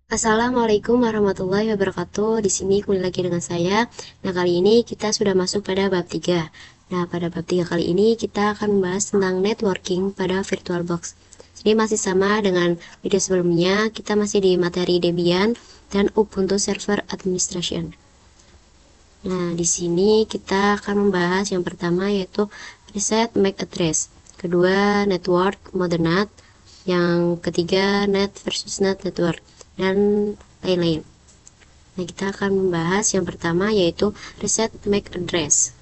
Assalamualaikum warahmatullahi wabarakatuh. Di sini kembali lagi dengan saya. Nah, kali ini kita sudah masuk pada bab 3. Nah, pada bab 3 kali ini kita akan membahas tentang networking pada VirtualBox. Ini masih sama dengan video sebelumnya, kita masih di materi Debian dan Ubuntu Server Administration. Nah, di sini kita akan membahas yang pertama yaitu reset MAC address, kedua network mode NAT, yang ketiga net versus net network, dan lain-lain. Nah, kita akan membahas yang pertama yaitu reset MAC address.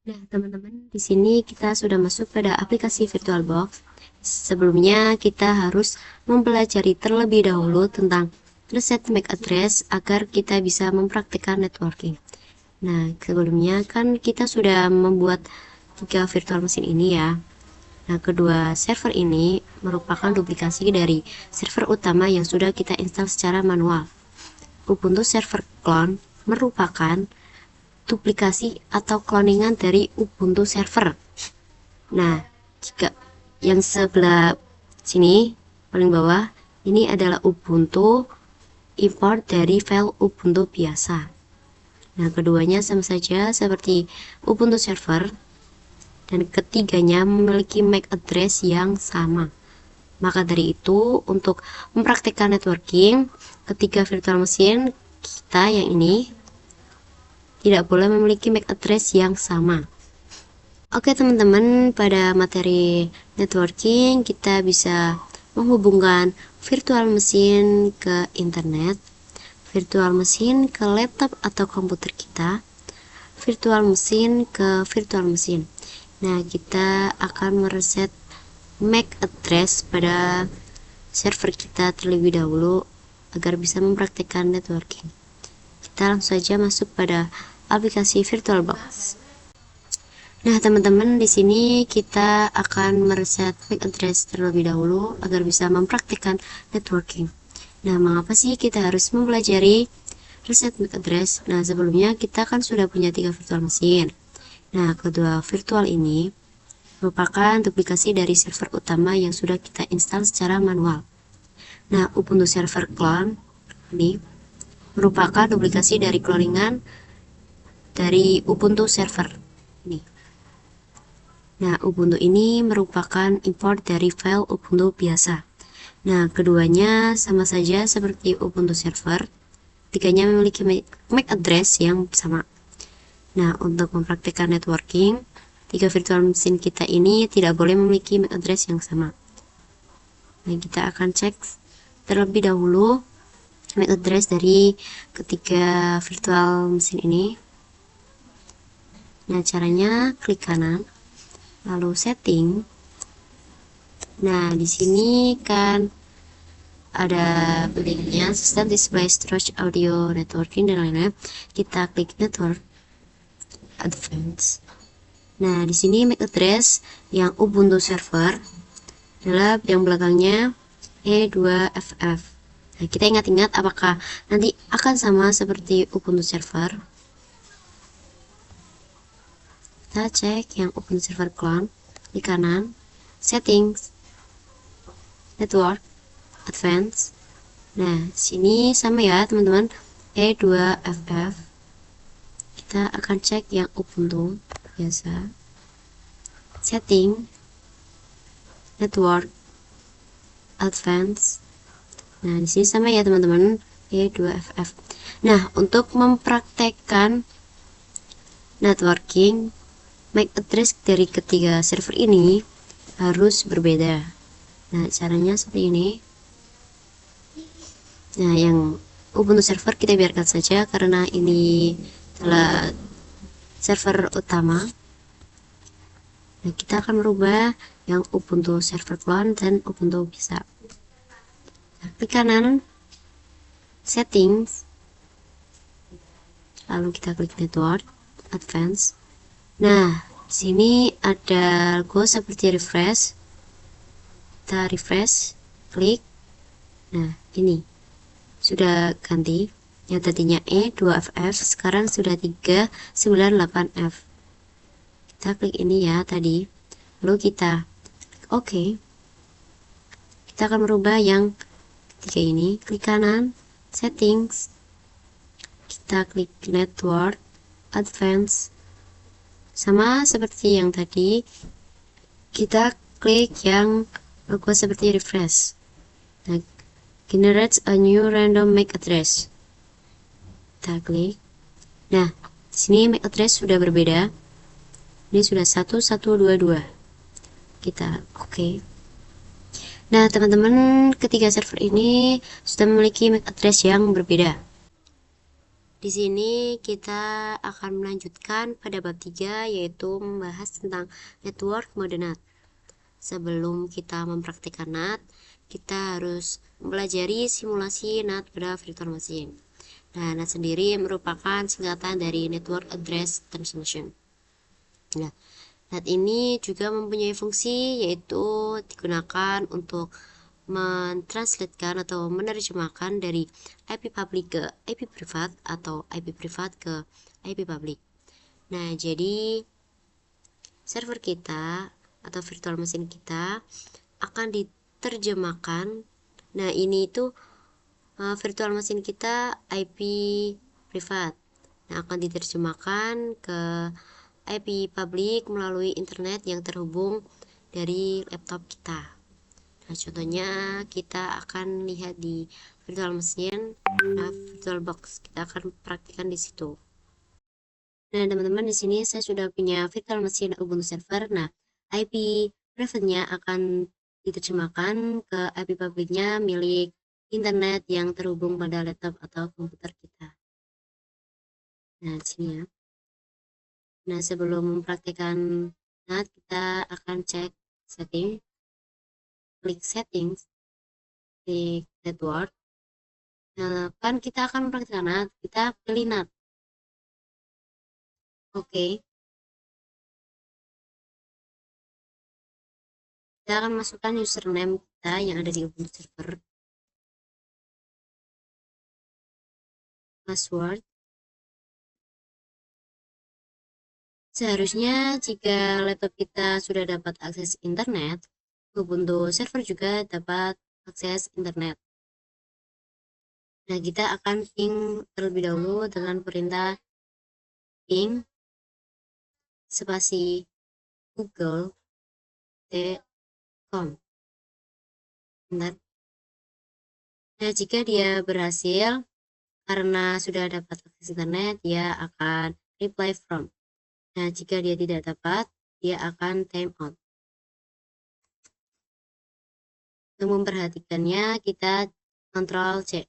Nah, teman-teman, di sini kita sudah masuk pada aplikasi VirtualBox. Sebelumnya kita harus mempelajari terlebih dahulu tentang reset MAC address agar kita bisa mempraktikkan networking. Nah, sebelumnya kan kita sudah membuat 3 virtual mesin ini ya. Nah, kedua server ini merupakan duplikasi dari server utama yang sudah kita install secara manual. Ubuntu Server Clone merupakan duplikasi atau cloningan dari Ubuntu Server. Nah, jika yang sebelah sini paling bawah ini adalah Ubuntu import dari file Ubuntu biasa. Nah, keduanya sama saja seperti Ubuntu Server, dan ketiganya memiliki MAC address yang sama. Maka dari itu, untuk mempraktikkan networking, ketiga virtual mesin kita yang ini tidak boleh memiliki MAC address yang sama. Oke teman-teman, pada materi networking kita bisa menghubungkan virtual mesin ke internet, virtual mesin ke laptop atau komputer kita, virtual mesin ke virtual mesin. Nah, kita akan mereset MAC address pada server kita terlebih dahulu agar bisa mempraktikkan networking. Kita langsung saja masuk pada aplikasi VirtualBox. Nah, teman-teman, di sini kita akan mereset MAC address terlebih dahulu agar bisa mempraktikkan networking. Nah, mengapa sih kita harus mempelajari reset MAC address? Nah, sebelumnya kita kan sudah punya 3 virtual mesin. Nah, kedua virtual ini merupakan duplikasi dari server utama yang sudah kita install secara manual. Nah, Ubuntu Server Clone ini merupakan duplikasi dari cloningan dari Ubuntu Server ini. Nah, Ubuntu ini merupakan import dari file Ubuntu biasa. Nah, keduanya sama saja seperti Ubuntu Server. Tiganya memiliki MAC address yang sama. Nah, untuk mempraktikkan networking, 3 virtual mesin kita ini tidak boleh memiliki MAC address yang sama. Nah, kita akan cek terlebih dahulu MAC address dari ketiga virtual mesin ini. Nah, caranya klik kanan, lalu setting. Nah, di sini kan ada linknya System Display Storage Audio Networking dan lain-lain. Kita klik Network Advanced. Nah, di sini MAC address yang Ubuntu Server adalah yang belakangnya E2FF. Nah, kita ingat-ingat apakah nanti akan sama seperti Ubuntu Server. Kita cek yang Ubuntu Server Clone di kanan, Settings, Network, Advanced. Nah, sini sama ya teman-teman, E2FF. Kita akan cek yang Ubuntu biasa, Setting, Network, Advanced. Nah, di sini sama ya teman-teman, E2FF. Nah, untuk mempraktekkan networking, MAC address dari ketiga server ini harus berbeda. Nah, caranya seperti ini. Nah, yang Ubuntu Server kita biarkan saja karena ini adalah server utama. Nah, kita akan merubah yang Ubuntu Server Clone dan Ubuntu bisa. Nah, klik kanan, Settings, lalu kita klik Network, Advanced. Nah, di sini ada logo seperti refresh. Kita refresh, klik. Nah, ini sudah ganti. Yang tadinya E2FF sekarang sudah 398F. Kita klik ini ya tadi. Lalu kita klik OK. Kita akan merubah yang tiga ini, klik kanan, settings, kita klik network, advance, sama seperti yang tadi, kita klik yang logo seperti refresh. Nah, generate a new random MAC address. Kita klik. Nah, di sini MAC address sudah berbeda. Ini sudah 1122. Kita oke. Nah, teman-teman, ketiga server ini sudah memiliki MAC address yang berbeda. Di sini kita akan melanjutkan pada bab 3, yaitu membahas tentang network mode NAT. Sebelum kita mempraktikkan NAT, kita harus mempelajari simulasi NAT pada virtual machine. Nah, NAT sendiri merupakan singkatan dari Network Address Transmission. Nah, NAT ini juga mempunyai fungsi, yaitu digunakan untuk mentranslatekan atau menerjemahkan dari IP public ke IP privat atau IP privat ke IP public. Nah, jadi server kita atau virtual machine kita akan diterjemahkan. Nah, ini itu virtual machine kita IP privat. Nah, akan diterjemahkan ke IP public melalui internet yang terhubung dari laptop kita. Nah, contohnya kita akan lihat di virtual machine, virtual box. Kita akan praktikkan di situ. Nah, teman-teman, di sini saya sudah punya virtual machine Ubuntu server. Nah, IP private-nya akan diterjemahkan ke IP public-nya milik internet yang terhubung pada laptop atau komputer kita. Nah, di sini ya. Nah, sebelum mempraktikkan NAT, kita akan cek setting. Klik settings, klik network. Nah, kan kita akan mempraktikkan NAT, kita pilih NAT. Oke. Kita akan masukkan username kita yang ada di Ubuntu server. Password. Seharusnya jika laptop kita sudah dapat akses internet, Ubuntu server juga dapat akses internet. Nah, kita akan ping terlebih dahulu dengan perintah ping spasi google.com. Bentar. Nah, jika dia berhasil karena sudah dapat akses internet, dia akan reply from. Nah, jika dia tidak dapat, dia akan time out. Untuk memperhatikannya, kita Ctrl C.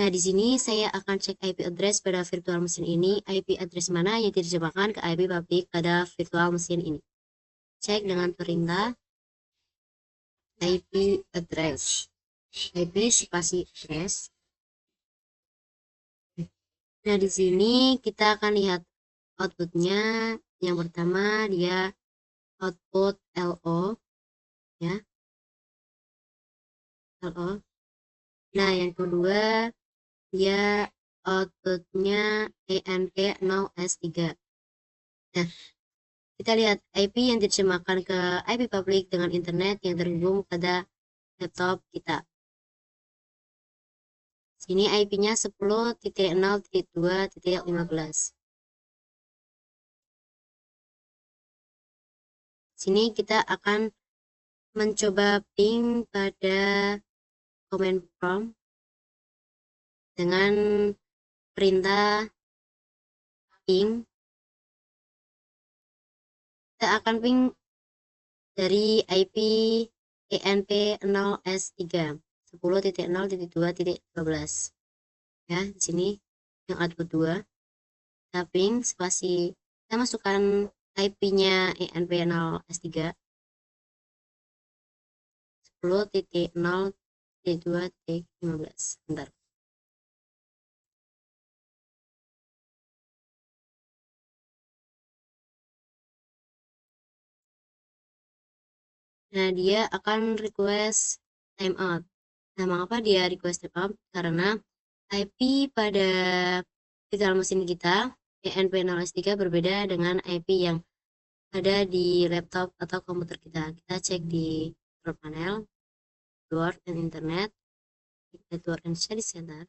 Nah, di sini saya akan cek IP address pada virtual machine ini, IP address mana yang diterjemahkan ke IP public pada virtual machine ini. Cek dengan perintah IP address. IP spasi address. Nah, di sini kita akan lihat outputnya. Yang pertama, dia output LO, ya. LO. Nah, yang kedua, dia outputnya ENP0S3. Nah, kita lihat IP yang diterjemahkan ke IP public dengan internet yang terhubung pada laptop kita. Sini IP-nya 10.0.2.15. Sini kita akan mencoba ping pada command prompt dengan perintah ping. Kita akan ping dari IP ENP0S3 10.0.2.15. Ya, di sini yang output 2. Kita ping spasi, kita masukkan IP-nya ENP0S3 10.0.2.15. Bentar. Nah, dia akan request timeout. Nah, mengapa dia request timeout? Karena IP pada virtual machine kita ENP0S3 berbeda dengan IP yang ada di laptop atau komputer kita. Kita cek di control panel, Word dan Internet. network and study center,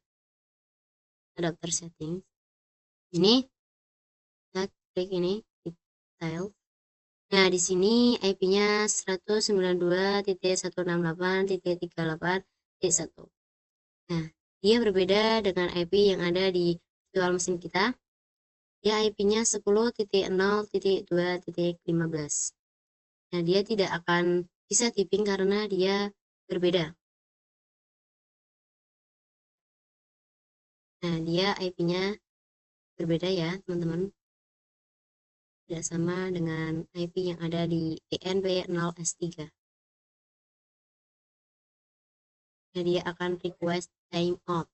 adapter setting. Ini kita klik ini detail. Nah, di sini IP-nya 192.168.38.1. Nah, dia berbeda dengan IP yang ada di virtual mesin kita. Dia IP-nya 10.0.2.15. Nah, dia tidak akan bisa typing karena dia berbeda. Nah, dia IP-nya berbeda ya, teman-teman. Tidak sama dengan IP yang ada di ENP0S3. Nah, dia akan request timeout.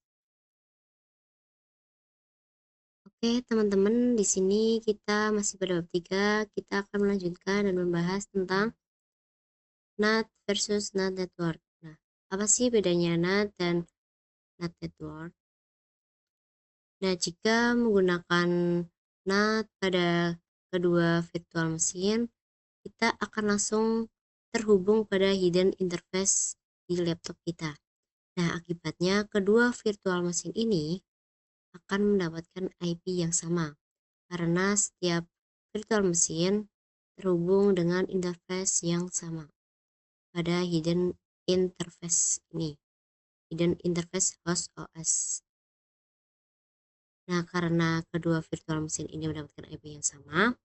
Oke, teman-teman, di sini kita masih pada bab 3. Kita akan melanjutkan dan membahas tentang NAT versus NAT network. Nah, apa sih bedanya NAT dan NAT network? Nah, jika menggunakan NAT pada kedua virtual mesin, kita akan langsung terhubung pada hidden interface di laptop kita. Nah, akibatnya kedua virtual mesin ini akan mendapatkan IP yang sama karena setiap virtual mesin terhubung dengan interface yang sama pada hidden interface ini, hidden interface host OS. Nah, karena kedua virtual mesin ini mendapatkan IP yang sama,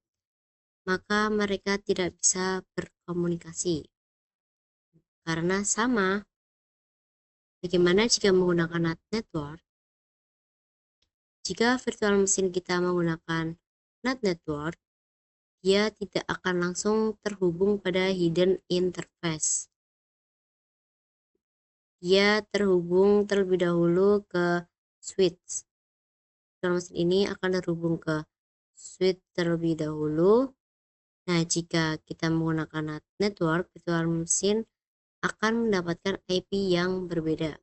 maka mereka tidak bisa berkomunikasi karena sama. Bagaimana jika menggunakan NAT network? Jika virtual mesin kita menggunakan NAT network, dia tidak akan langsung terhubung pada hidden interface. Dia terhubung terlebih dahulu ke switch. Virtual mesin ini akan terhubung ke switch terlebih dahulu. Nah, jika kita menggunakan NAT network, virtual mesin akan mendapatkan IP yang berbeda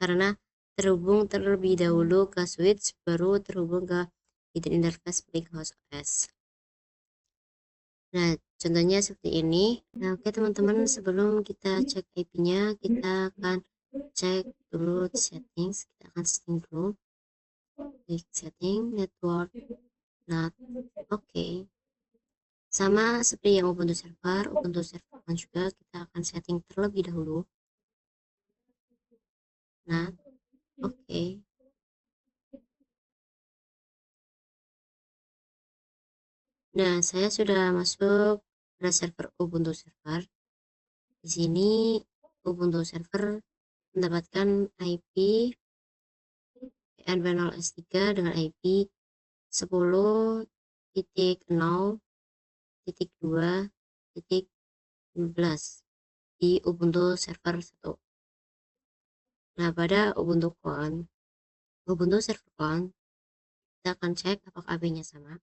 karena terhubung terlebih dahulu ke switch baru terhubung ke hidden interface milik host OS. Nah, contohnya seperti ini. Nah, oke teman-teman, sebelum kita cek IP-nya, kita akan cek dulu di settings. Kita akan setting dulu. Klik setting, network, NAT. Oke. Sama seperti yang Ubuntu server kan juga kita akan setting terlebih dahulu. NAT. Oke. Nah, saya sudah masuk pada server Ubuntu server. Di sini Ubuntu server mendapatkan IP ENV0S3 dengan IP 10.0.2.15 di Ubuntu server 1. Nah, pada Ubuntu server con, kita akan cek apakah IP-nya sama.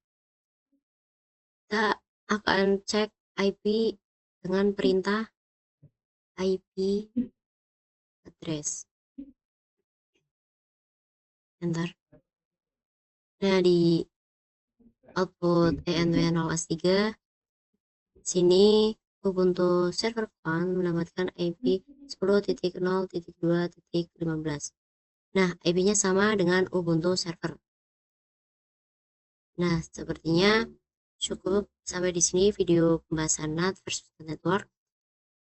Kita akan cek IP dengan perintah IP address. Enter. Nah, di output ENV0S3 sini Ubuntu server con mendapatkan IP 10.0.2.15. Nah, IP-nya sama dengan Ubuntu server. Nah, sepertinya cukup sampai di sini video pembahasan NAT versus network.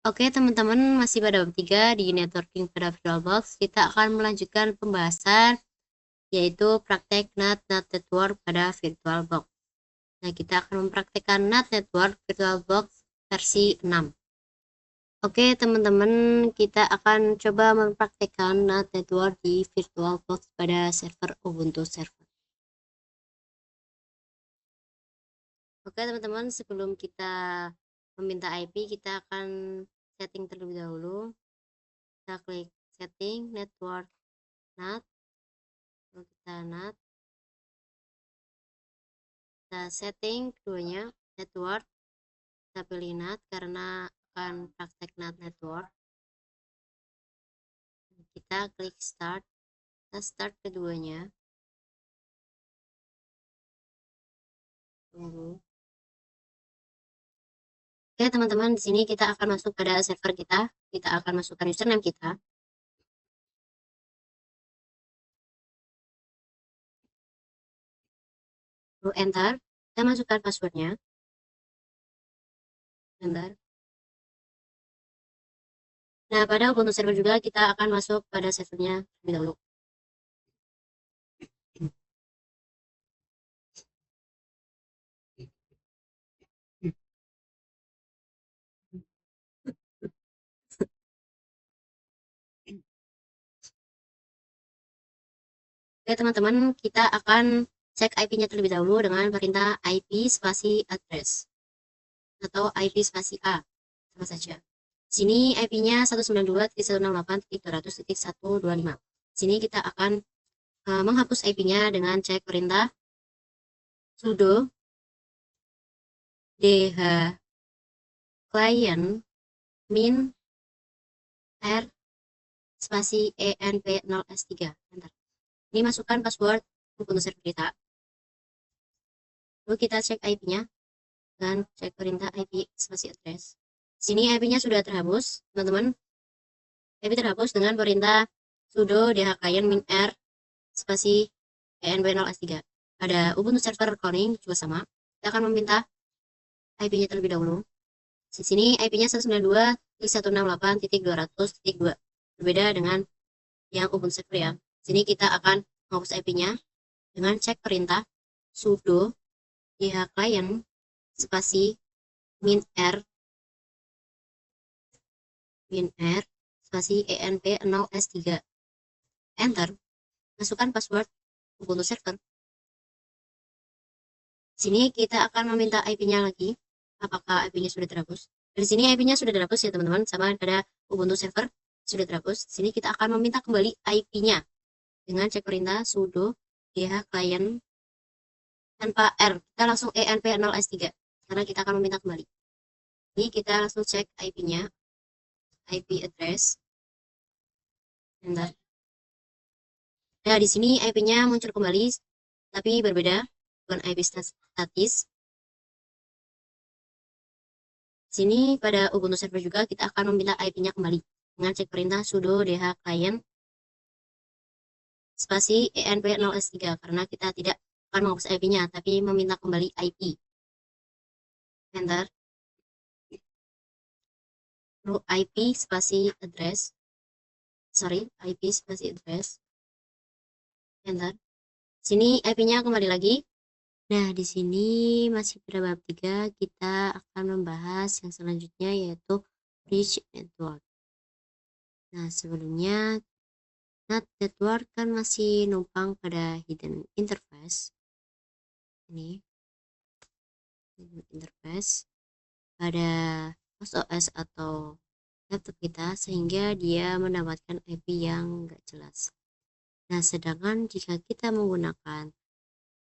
Oke, teman-teman, masih pada bab 3 di networking pada VirtualBox. Kita akan melanjutkan pembahasan yaitu praktek NAT network pada VirtualBox. Nah, kita akan mempraktekkan NAT network VirtualBox versi 6. Oke, teman-teman, kita akan coba mempraktekkan NAT network di VirtualBox pada server Ubuntu server. Oke, teman-teman, sebelum kita meminta IP, kita akan setting terlebih dahulu. Kita klik setting, network, NAT. Lalu kita NAT. Kita setting keduanya, network. Kita pilih NAT karena akan praktek NAT network. Kita klik start. Kita start keduanya. Tunggu. Oke, teman-teman, di sini kita akan masuk pada server kita. Kita akan masukkan username kita. lalu enter, kita masukkan passwordnya, enter. Nah, pada Ubuntu server juga kita akan masuk pada servernya lebih dahulu. Oke teman-teman, kita akan cek IP-nya terlebih dahulu dengan perintah IP spasi address atau IP spasi A, sama saja. Sini IP-nya 192.168.200.125. Sini kita akan menghapus IP-nya dengan cek perintah sudo dh client min r spasi env0s3. Bentar. Ini masukkan password Ubuntu server kita. Lalu kita cek IP-nya dan cek perintah IP spasi address. Sini IP-nya sudah terhapus, teman-teman. IP terhapus dengan perintah sudo dh client min r spasi env0s3. Pada Ubuntu server cloning juga sama. Kita akan meminta IP-nya terlebih dahulu. Di sini IP-nya 192.168.200.2. Berbeda dengan yang Ubuntu server ya. Sini kita akan menghapus IP-nya dengan cek perintah sudo dh client spasi min r spasi env0s3. Enter. Masukkan password Ubuntu server. Sini kita akan meminta IP-nya lagi. Apakah IP-nya sudah terhapus? Dari sini IP-nya sudah terhapus ya teman-teman, sama pada Ubuntu server sudah terhapus. Sini kita akan meminta kembali IP-nya dengan cek perintah sudo dh client tanpa r. Kita langsung env0s3 karena kita akan meminta kembali. Ini kita langsung cek IP-nya, IP address. Bentar. Nah, di sini IP-nya muncul kembali, tapi berbeda, bukan IP statis. Sini pada Ubuntu server juga kita akan meminta IP-nya kembali dengan cek perintah sudo dh client spasi env0s3 karena kita tidak akan menghapus IP-nya tapi meminta kembali IP. Enter. Lalu IP spasi address. IP spasi address. Enter. Sini IP-nya kembali lagi. Nah, di sini masih pada bab 3 kita akan membahas yang selanjutnya yaitu bridge network. Nah, sebelumnya NAT network kan masih numpang pada hidden interface. Ini hidden interface pada host OS atau laptop kita sehingga dia mendapatkan IP yang enggak jelas. Nah, sedangkan jika kita menggunakan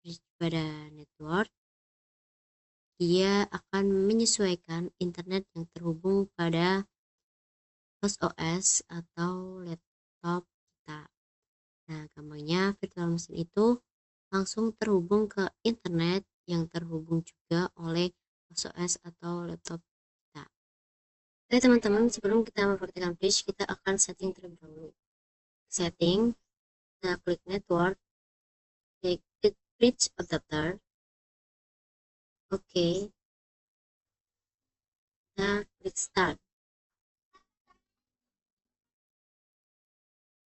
bridge pada network, dia akan menyesuaikan internet yang terhubung pada host OS atau laptop kita. Nah, gampangnya virtual machine itu langsung terhubung ke internet yang terhubung juga oleh host OS atau laptop kita. Oke teman-teman, sebelum kita mempraktikkan bridge, kita akan setting terlebih dahulu. Setting, kita klik network, klik bridge adapter. Oke, kita klik start.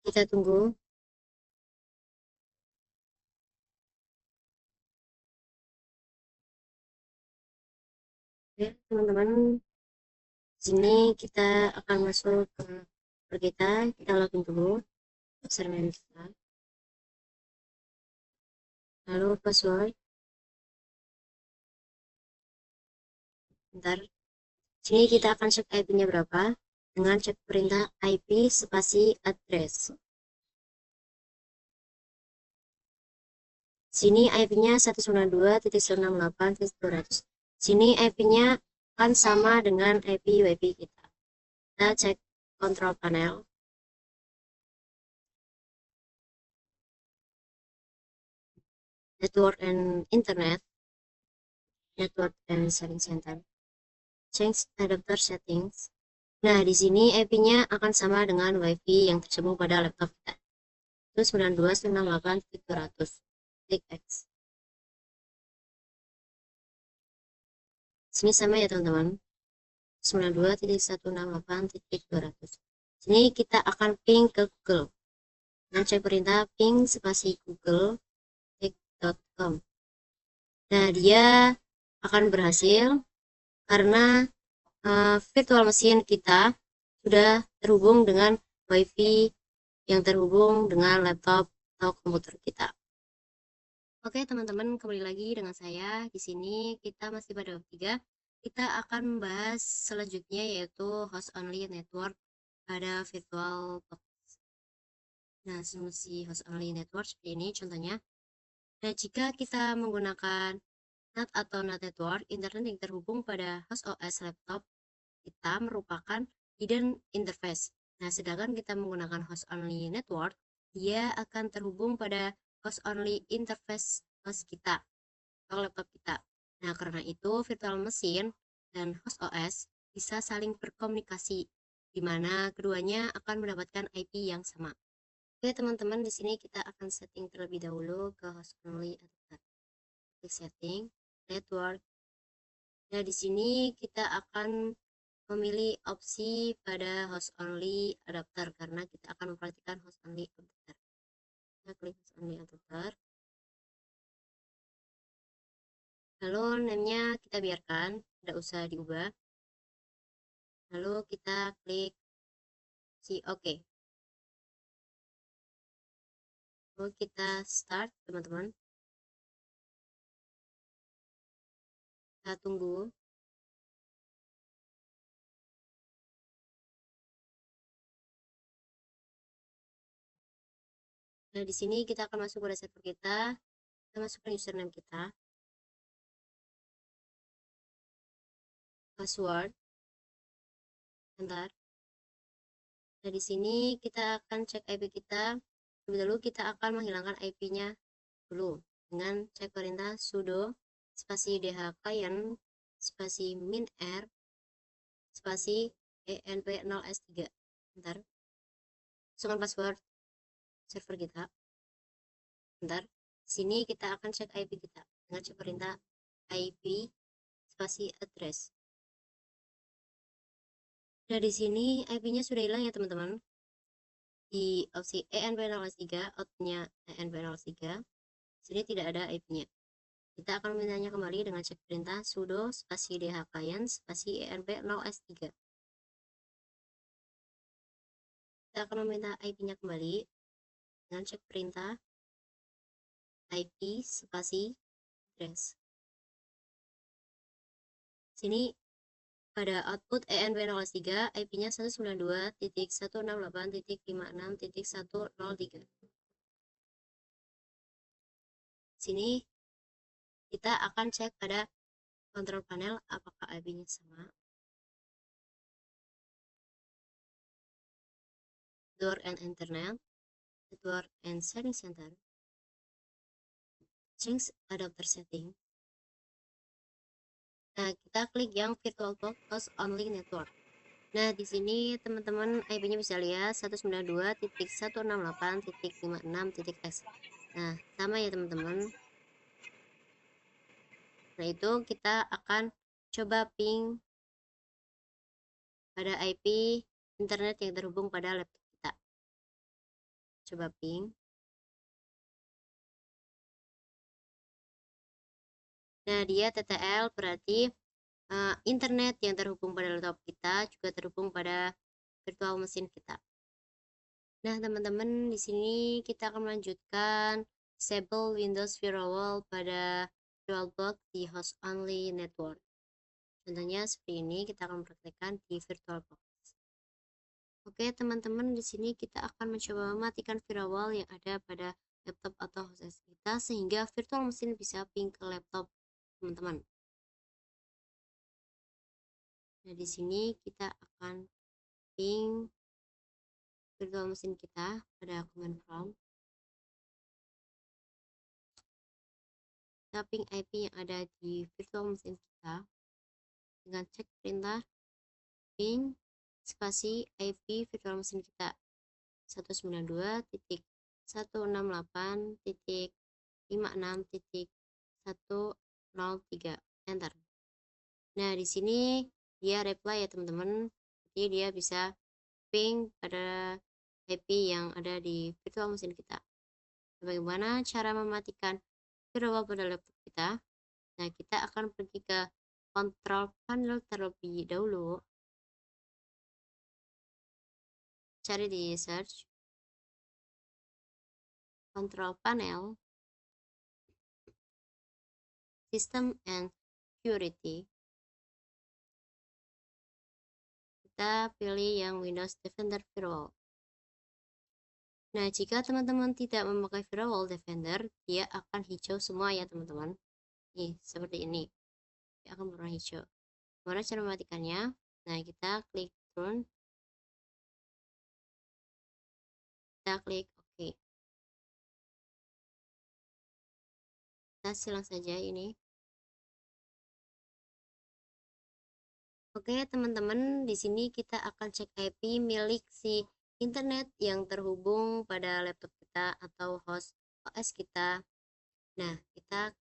Kita tunggu. Oke teman-teman, sini kita akan masuk ke kita login dulu username kita, lalu password. Bentar, sini kita akan cek IP-nya berapa dengan cek perintah IP spasi address. Sini IP-nya 192.168.200. Sini IP-nya akan sama dengan IP WiFi kita. Kita cek control panel. Network and Internet. Network and Sharing Center. Change adapter settings. Nah, di sini IP-nya akan sama dengan WiFi yang tersambung pada laptop kita. Itu 92.168.200. Klik X. Sini sama ya teman-teman, 92.168.200. Sini kita akan ping ke Google. Nah, cek perintah ping spasi google.com. Nah, dia akan berhasil karena virtual machine kita sudah terhubung dengan WiFi yang terhubung dengan laptop atau komputer kita. Oke teman-teman, kembali lagi dengan saya. Di sini kita masih pada bab 3. Kita akan membahas selanjutnya yaitu host only network pada VirtualBox. Nah, solusi host only network seperti ini contohnya. Nah, jika kita menggunakan NAT atau NAT network, internet yang terhubung pada host OS laptop kita merupakan hidden interface. Nah, sedangkan kita menggunakan host only network, dia akan terhubung pada host only interface host kita atau laptop kita. Nah, karena itu virtual machine dan host OS bisa saling berkomunikasi, di mana keduanya akan mendapatkan IP yang sama. Oke, teman-teman, di sini kita akan setting terlebih dahulu ke host only adapter. Klik setting, network. Nah, di sini kita akan memilih opsi pada host only adapter karena kita akan mempraktikkan host only adapter. Kita klik host only adapter. Lalu name-nya kita biarkan, tidak usah diubah. Lalu kita klik si OK. Lalu kita start, teman-teman. Kita tunggu. Nah, di sini kita akan masuk pada server kita. Kita masukkan username kita, password. Bentar. Nah, di sini kita akan cek IP kita. Lebih dulu kita akan menghilangkan IP-nya dulu dengan cek perintah sudo spasi dh client spasi min_r spasi env0s3. Bentar. Masukkan password server kita. Bentar. Sini kita akan cek IP kita dengan cek perintah IP spasi address. Nah, di sini IP-nya sudah hilang ya, teman-teman. Di opsi env0s3, outnya env0s3, sini tidak ada IP-nya. Kita akan memintanya kembali dengan cek perintah sudo spasi dh client spasi env0s3. Kita akan meminta IP-nya kembali dengan cek perintah IP spasi address. Sini pada output env0s3 IP-nya 192.168.56.103. Sini kita akan cek pada control panel apakah IP-nya sama. Network and internet, network and setting center, change adapter setting. Nah, kita klik yang VirtualBox host only network. Nah, di sini teman-teman IP-nya bisa lihat 192.168.56.x. Nah, sama ya teman-teman. Nah, itu kita akan coba ping pada IP internet yang terhubung pada laptop kita. Coba ping. Nah, dia TTL berarti internet yang terhubung pada laptop kita juga terhubung pada virtual machine kita. Nah, teman-teman, di sini kita akan melanjutkan disable Windows Firewall pada VirtualBox di host only network. Contohnya seperti ini, kita akan mempraktekkan di VirtualBox. Oke, teman-teman, di sini kita akan mencoba mematikan firewall yang ada pada laptop atau host kita sehingga virtual machine bisa ping ke laptop teman-teman. Nah, di sini kita akan ping virtual machine kita pada command prompt. Kita ping IP yang ada di virtual machine kita dengan cek perintah ping spasi IP virtual machine kita 192.168.56.103. Enter. Nah, di sini dia reply ya teman-teman. Jadi dia bisa ping pada IP yang ada di virtual machine kita. Bagaimana cara mematikan firewall pada laptop kita? Nah, kita akan pergi ke control panel terlebih dahulu. Cari di search control panel, system and security. Kita pilih yang Windows Defender Firewall. Nah, jika teman-teman tidak memakai Firewall Defender, dia akan hijau semua ya teman-teman. Nih, seperti ini. Dia akan berwarna hijau. Gimana cara mematikannya? Nah, kita klik turn. Kita klik OK. Kita silang saja ini. Oke, teman-teman, di sini kita akan cek IP milik si internet yang terhubung pada laptop kita atau host OS kita. Nah, kita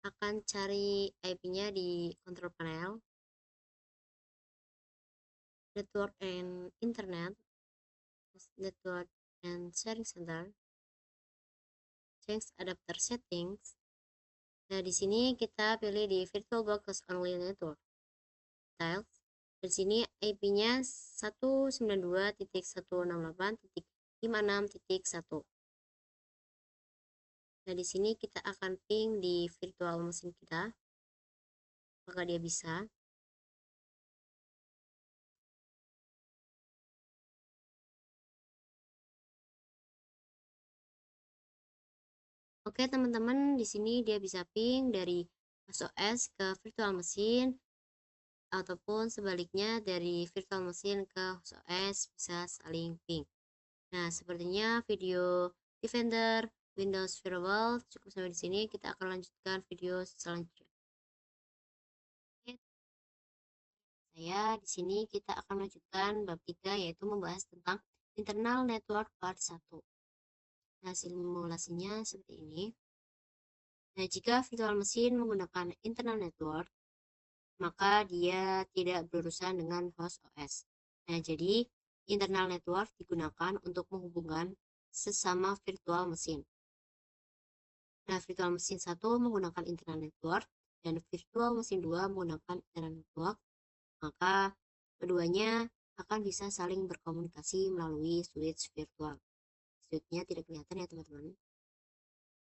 akan cari IP-nya di control panel, network and internet, network and sharing center, change adapter settings. Nah, di sini kita pilih di VirtualBox Only Network Styles. Di sini IP-nya 192.168.56.1. Nah, di sini kita akan ping di virtual machine kita. Apakah dia bisa? Oke, teman-teman, di sini dia bisa ping dari OS ke virtual machine ataupun sebaliknya dari virtual machine ke OS bisa saling ping. Nah, sepertinya video Defender Windows Firewall cukup sampai di sini. Kita akan lanjutkan video selanjutnya. Saya di sini kita akan lanjutkan bab 3 yaitu membahas tentang internal network part 1. Nah, simulasinya seperti ini. Nah, jika virtual machine menggunakan internal network, maka dia tidak berurusan dengan host OS. Nah, jadi internal network digunakan untuk menghubungkan sesama virtual machine. Nah, virtual machine 1 menggunakan internal network dan virtual machine 2 menggunakan internal network, maka keduanya akan bisa saling berkomunikasi melalui switch virtual. Switch-nya tidak kelihatan ya teman-teman.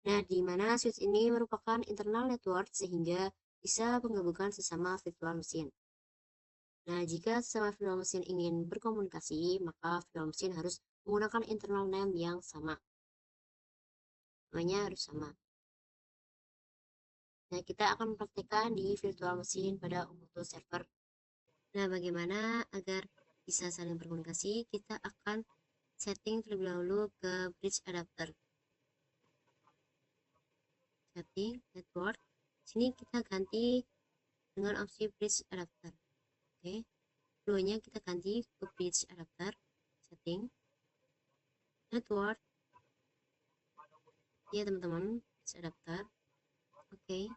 Nah, di mana switch ini merupakan internal network sehingga bisa menggabungkan sesama virtual machine. Nah, jika sesama virtual machine ingin berkomunikasi, maka virtual machine harus menggunakan internal name yang sama. Namanya harus sama. Nah, kita akan mempraktekkan di virtual machine pada Ubuntu server. Nah, bagaimana agar bisa saling berkomunikasi? Kita akan setting terlebih dahulu ke bridge adapter. Setting network. Sini kita ganti dengan opsi bridge adapter. Oke. Keduanya kita ganti ke bridge adapter. Setting network. Ya, teman-teman, bridge adapter. Oke.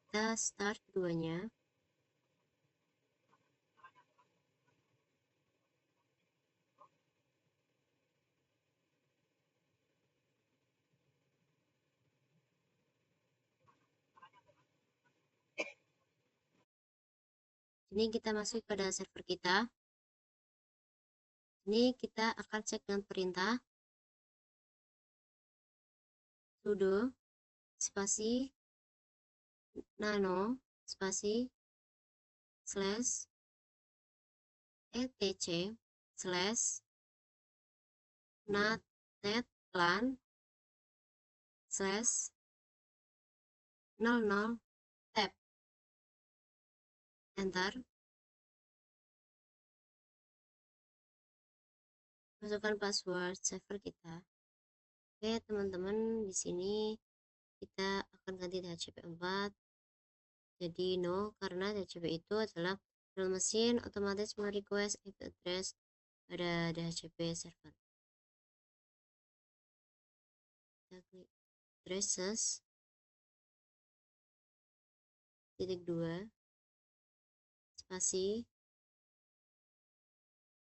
Kita start keduanya. Ini kita masuk pada server kita. Ini kita akan cek dengan perintah sudo spasi nano spasi slash etc slash netlan slash 00 tab, enter. Masukkan password server kita. Oke, teman-teman, di sini kita akan ganti DHCP4 jadi no, karena DHCP itu adalah virtual machine otomatis merequest IP address pada DHCP server. Kita klik addresses. 2 spasi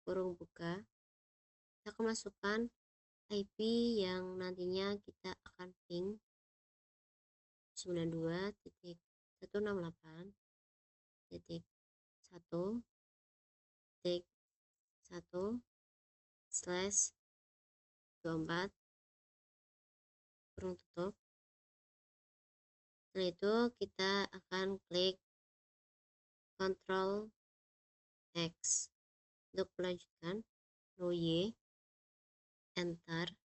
kurung buka. Kita akan masukkan IP yang nantinya kita akan ping 92.168.1/24 kurung tutup. Setelah itu kita akan klik Ctrl X untuk melanjutkan, lalu Y, Enter.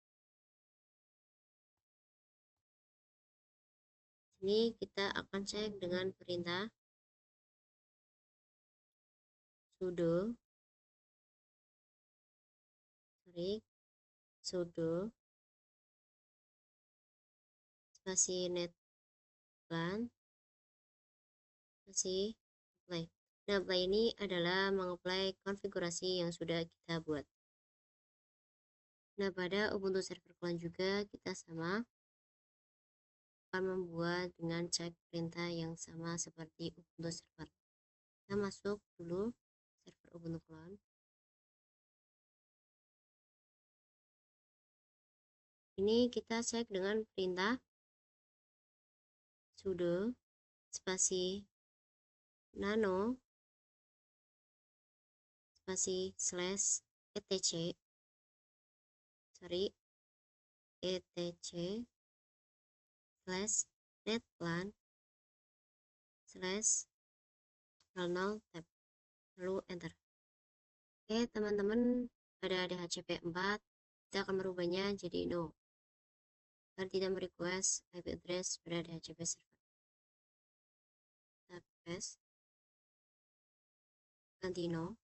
Sini kita akan cek dengan perintah sudo spasi netplan spasi apply. Nah, apply ini adalah mengapply konfigurasi yang sudah kita buat. Nah, pada Ubuntu Server Clone juga kita sama akan membuat dengan cek perintah yang sama seperti Ubuntu Server. Kita masuk dulu server Ubuntu Clone. Ini kita cek dengan perintah sudo spasi nano spasi slash etc slash netplan slash 00 tab, lalu enter. Oke teman-teman, pada DHCP 4 kita akan merubahnya jadi no agar tidak merequest IP address pada DHCP server. Kita paste, ganti no,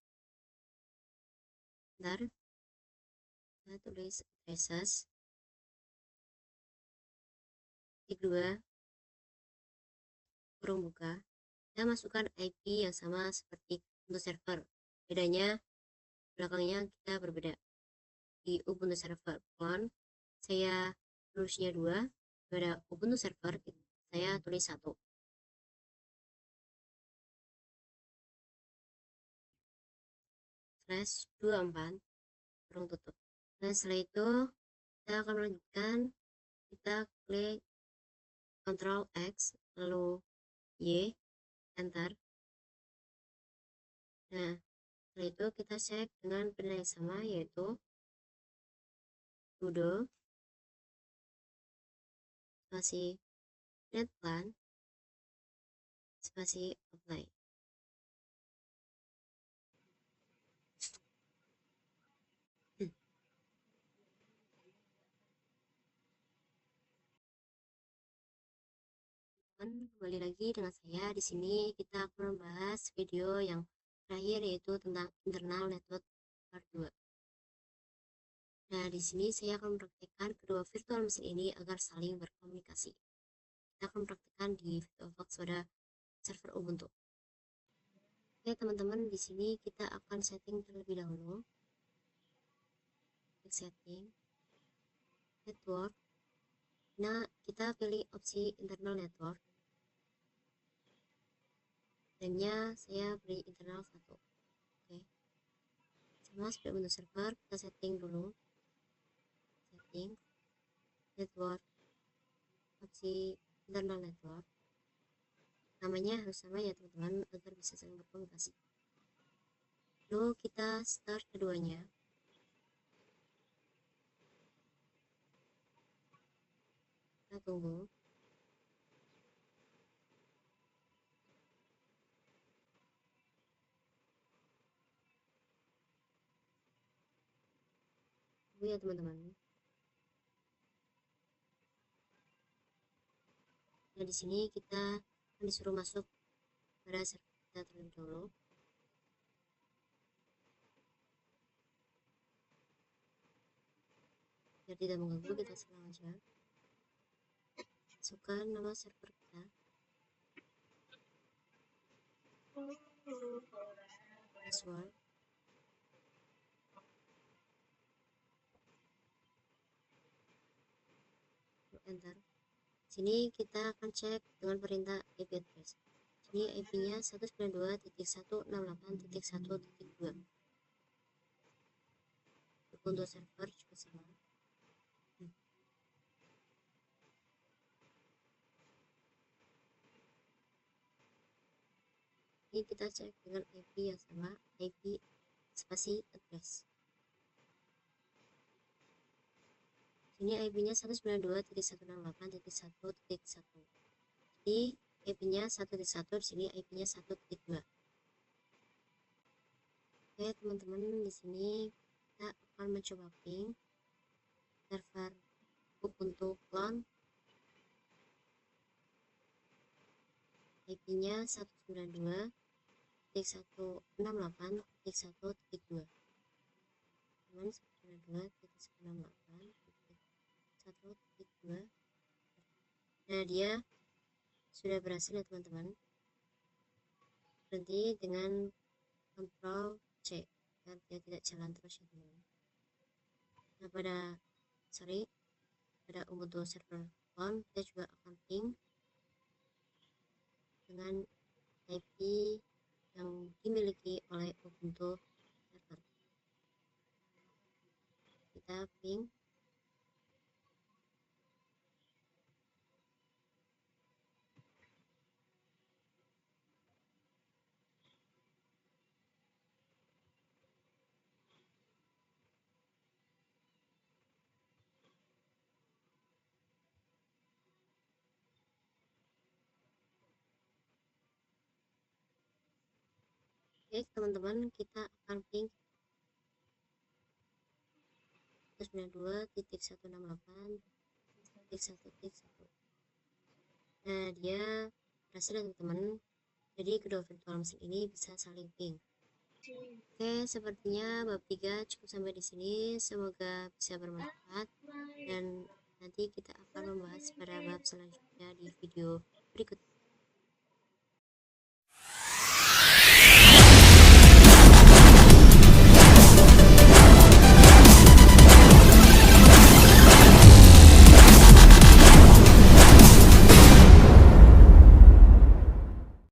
ntar kita tulis addresses 2 kurung buka. Kita masukkan IP yang sama seperti untuk server, bedanya belakangnya kita berbeda. Di Ubuntu Server Clone saya tulisnya 2, pada Ubuntu Server saya tulis 1. /24 kurung tutup. Nah, setelah itu kita akan melanjutkan, kita klik Ctrl X lalu Y, enter. Nah, setelah itu kita cek dengan perintah yang sama, yaitu sudo spasi netplan spasi apply. Kembali lagi dengan saya. Di sini kita akan membahas video yang terakhir, yaitu tentang internal network part 2. Nah, di sini saya akan mempraktikkan kedua virtual mesin ini agar saling berkomunikasi. Kita akan mempraktikkan di VirtualBox pada server Ubuntu. Oke teman-teman, di sini kita akan setting terlebih dahulu. Klik setting, network. Nah, kita pilih opsi internal network. Namenya saya beri internal 1. Oke. Sama seperti Ubuntu server, kita setting dulu. Setting, network, opsi internal network. Namanya harus sama ya teman-teman, agar bisa saling berkomunikasi. Lalu kita start keduanya. Kita tunggu. Tunggu ya teman-teman. Nah, di sini kita akan disuruh masuk pada server kita terlebih dahulu. Biar tidak mengganggu, kita serang aja. Masukkan nama server kita. Password. Enter. Sini kita akan cek dengan perintah IP address. Ini IP-nya 192.168.1.2. Untuk server juga sama. Ini kita cek dengan IP yang sama, IP spasi address. Ini IP-nya 192.168.1.1. Jadi IP-nya 1.1, di sini IP-nya 1.2. Oke teman-teman, di sini kita akan mencoba ping server Ubuntu clone. IP-nya 192.168.1.2. Teman 192.168.1.2. Nah, dia sudah berhasil ya teman-teman. Berhenti dengan Ctrl C agar dia tidak jalan terus ya teman-teman. Nah, pada Ubuntu server clone kita juga akan ping dengan IP yang dimiliki oleh Ubuntu server. Kita ping Oke teman-teman, kita akan ping 192.168.1.1. Nah, dia berhasil teman-teman. Jadi kedua virtual machine ini bisa saling ping. Oke, sepertinya bab 3 cukup sampai di sini. Semoga bisa bermanfaat dan nanti kita akan membahas pada bab selanjutnya di video berikutnya.